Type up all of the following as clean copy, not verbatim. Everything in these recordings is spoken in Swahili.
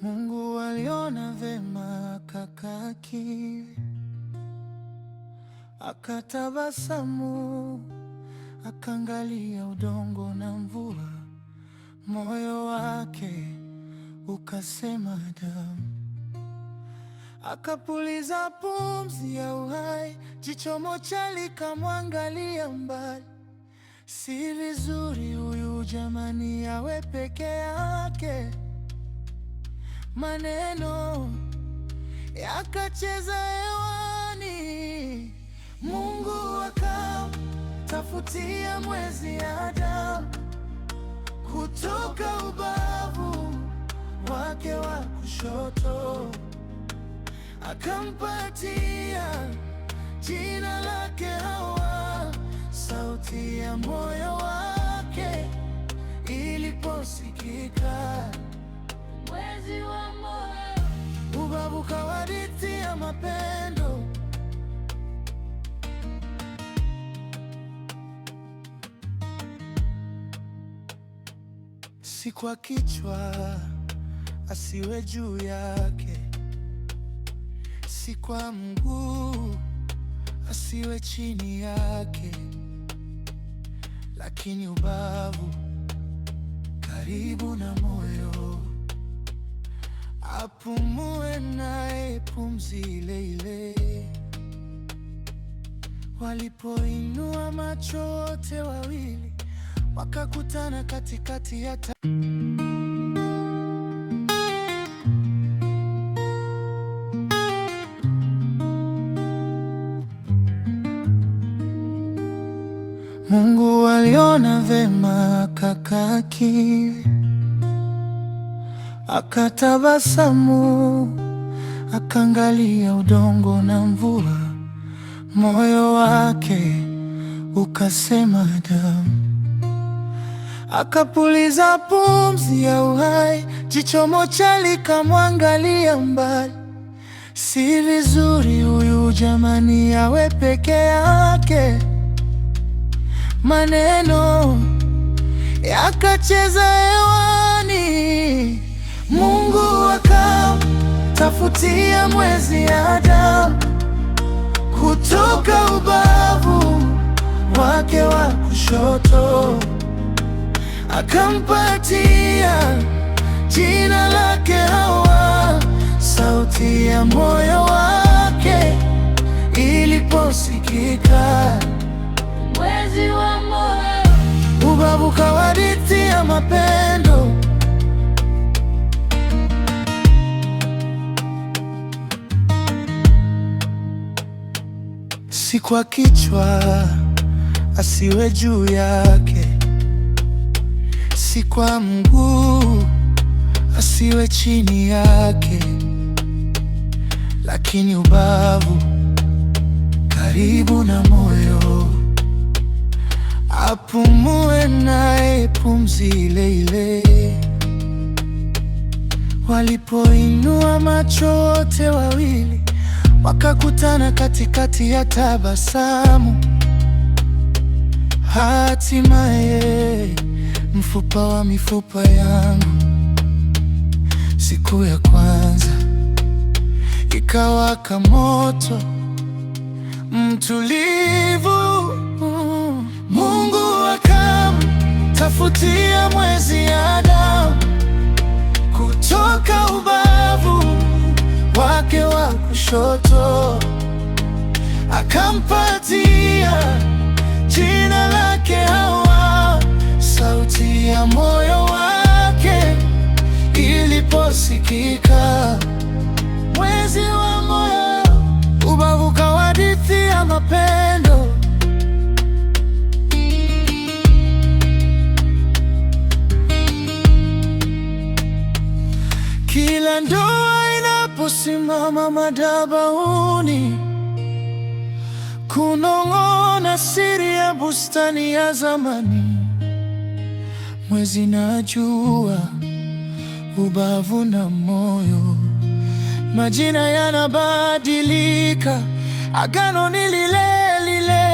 Mungu aliona vema akakaa kimya, akatabasamu, akaangalia udongo na mvua. Moyo wake ukasema damu. Akapuliza pumzi ya uhai, jicho moja likamwangalia mbali. Si vizuri huyu jamani awe peke yake. Maneno yakacheza hewani. Mungu akamtafutia mwezi Adamu kutoka ubavu wake wa kushoto, akampatia jina lake Hawa. Sauti ya moyo wake iliposikika, mwezi wa moyo ubavu kawaditia mapendo. Si kwa kichwa asiwe juu yake, si kwa mguu asiwe chini yake, lakini ubavu karibu na moyo, apumue naye pumzi ile ile. Walipoinua macho wote wawili, wakakutana katikati ya Mungu aliona vema akakaa kimya, akatabasamu, akaangalia udongo na mvua. Moyo wake ukasema damu. Akapuliza pumzi ya uhai, jicho moja likamwangalia mbali. Si vizuri huyu jamani awe peke yake. Maneno yakacheza hewani. Mungu akamtafutia mwezi Adamu kutoka ubavu wake wa kushoto, akampatia jina lake Hawa. Sauti ya moyo wake iliposikika, mwezi wa moyo ubavu kawaditia mapendo. Si kwa kichwa asiwe juu yake, si kwa mguu asiwe chini yake, lakini ubavu karibu na moyo, apumue naye pumzi ile ile. Walipoinua macho wote wawili, wakakutana katikati ya tabasamu. Hatimaye mfupa wa mifupa yangu, siku ya kwanza ikawaka moto mtulivu. Mungu akamtafutia mwezi Adamu kutoka ubavu wake wa kushoto, akampatia jina lake Hawa. Sauti ya moyo wake iliposikika, mwezi wa moyo ubavu kawadithia mapendo. Kila ndoa inaposimama madhabahuni, kunong'ona siri ya bustani ya zamani. Mwezi na jua, ubavu na moyo, majina yanabadilika, agano ni lile lile.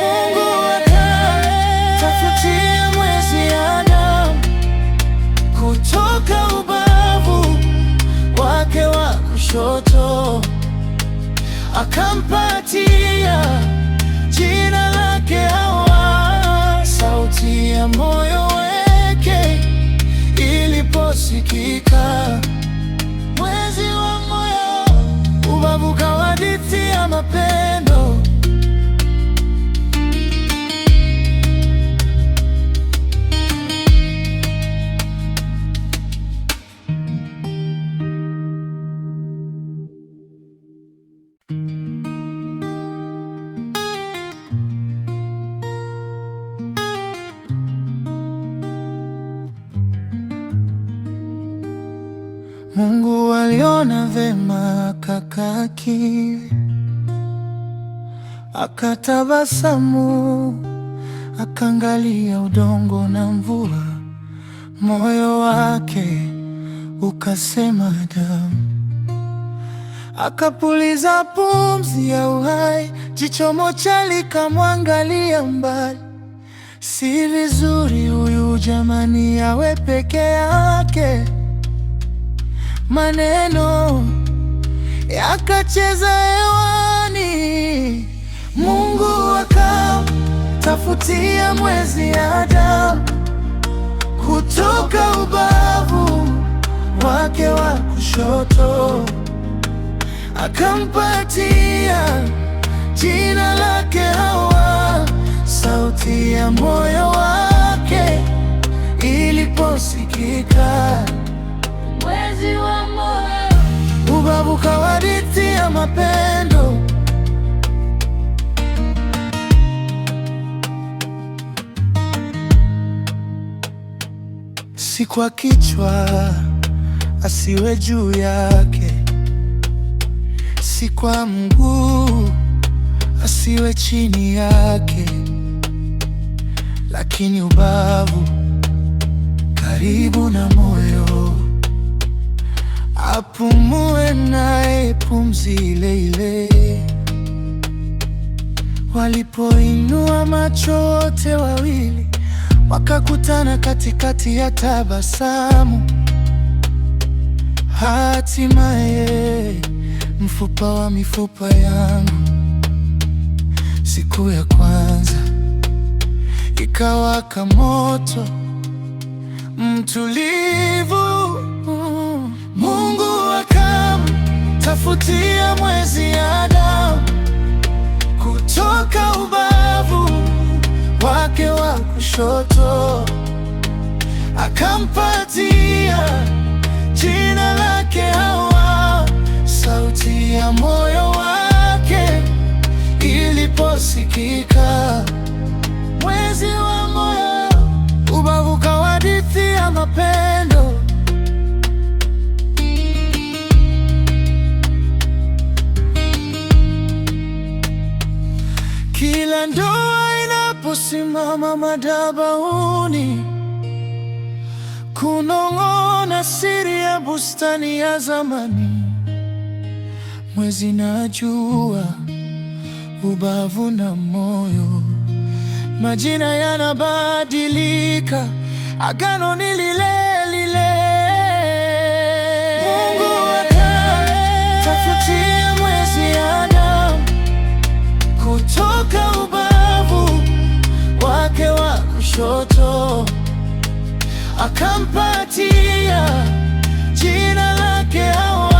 Mungu akamtafutia mwezi Adamu kutoka ubavu kushoto, akampatia jina lake Hawa. Sauti ya moyo wake iliposikika, mwezi wa moyo, ubavu kawa hadithi ya mapendo. Mungu aliona vema akakaa kimya, akatabasamu, akaangalia udongo na mvua. Moyo wake ukasema damu, akapuliza pumzi ya uhai. Jicho moja likamwangalia mbali. Si vizuri huyu jamani awe peke yake. Maneno yakacheza hewani. Mungu akamtafutia mwezi Adamu kutoka ubavu wake wa kushoto, akampatia jina lake Hawa. Sauti ya moyo wake iliposikika, mwezi wa moyo, ubavu kawa hadithi ya mapendo. Si kwa kichwa asiwe juu yake, si kwa mguu asiwe chini yake, lakini ubavu karibu na moyo, apumue naye pumzi ile ile. Walipoinua macho wote wawili, wakakutana katikati ya tabasamu. Hatimaye mfupa wa mifupa yangu. Siku ya kwanza ikawaka moto mtulivu. Mungu akamtafutia mwezi Adamu kutoka ubavu wake wa kushoto, akampatia jina lake Hawa. Sauti ya moyo wake iliposikika, mwezi wa moyo, ubavu kawa hadithi ya mapendo. Kila ndoa inaposimama madhabahuni, kunong'ona siri ya bustani ya zamani. Mwezi na jua, ubavu na moyo, majina yanabadilika, agano ni lile lile. Mungu akamtafutia mwezi Adamu kutoka ubavu wake wa kushoto, akampatia jina lake Hawa.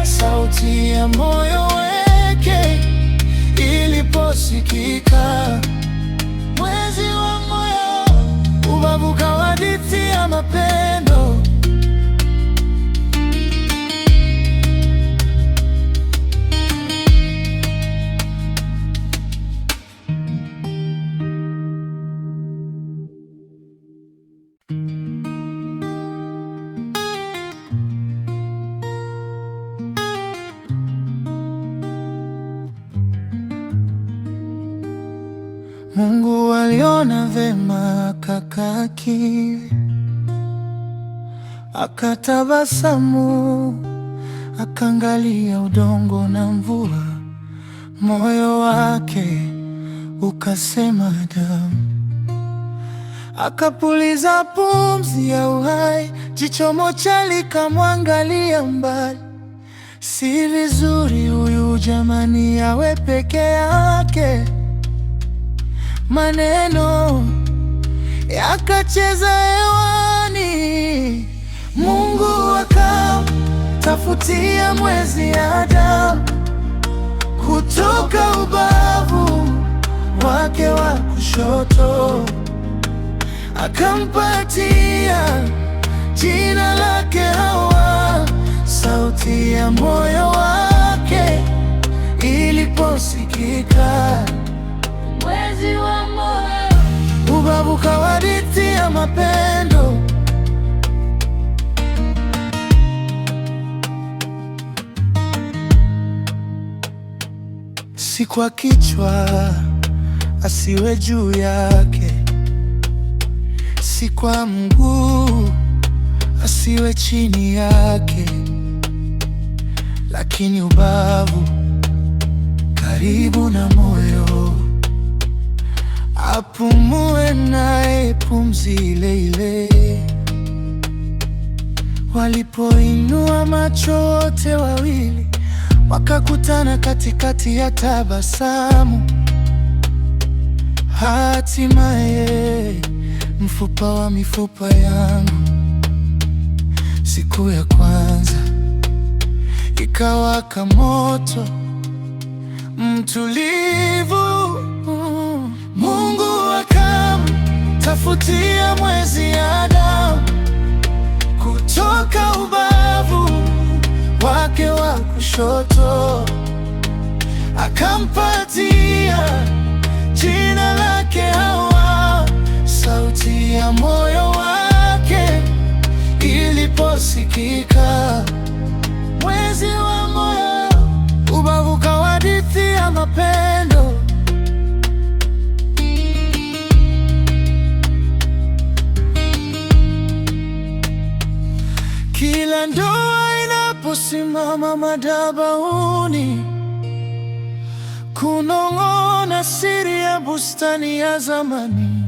Sauti ya moyo wake iliposikika, mwezi wa moyo, ubavu kawa hadithi ya mapendo. Mungu aliona vema akakaa kimya, akatabasamu, akaangalia udongo na mvua. Moyo wake ukasema damu, akapuliza pumzi ya uhai. Jicho moja likamwangalia mbali. Si vizuri huyu jamani awe peke yake. Maneno yakacheza hewani, Mungu akamtafutia mwezi Adamu kutoka ubavu wake wa kushoto, akampatia jina lake Hawa. Sauti ya moyo wake iliposikika, mwezi wa moyo ubavu kawadithia mapendo. Si kwa kichwa asiwe juu yake, si kwa mguu asiwe chini yake, lakini ubavu karibu na moyo, apumue naye pumzi ile ile. Walipoinua macho wote wawili, wakakutana katikati ya tabasamu. Hatimaye mfupa wa mifupa yangu, siku ya kwanza ikawaka moto mtulivu. Mungu akamtafutia mwezi Adamu kutoka ubavu wake wa kushoto, akampatia jina lake Hawa. Sauti ya moyo wake iliposikika, mwezi wa moyo ubavu kawadithia mapendo. Kila ndoa inaposimama madhabahuni, kunong'ona siri ya bustani ya zamani.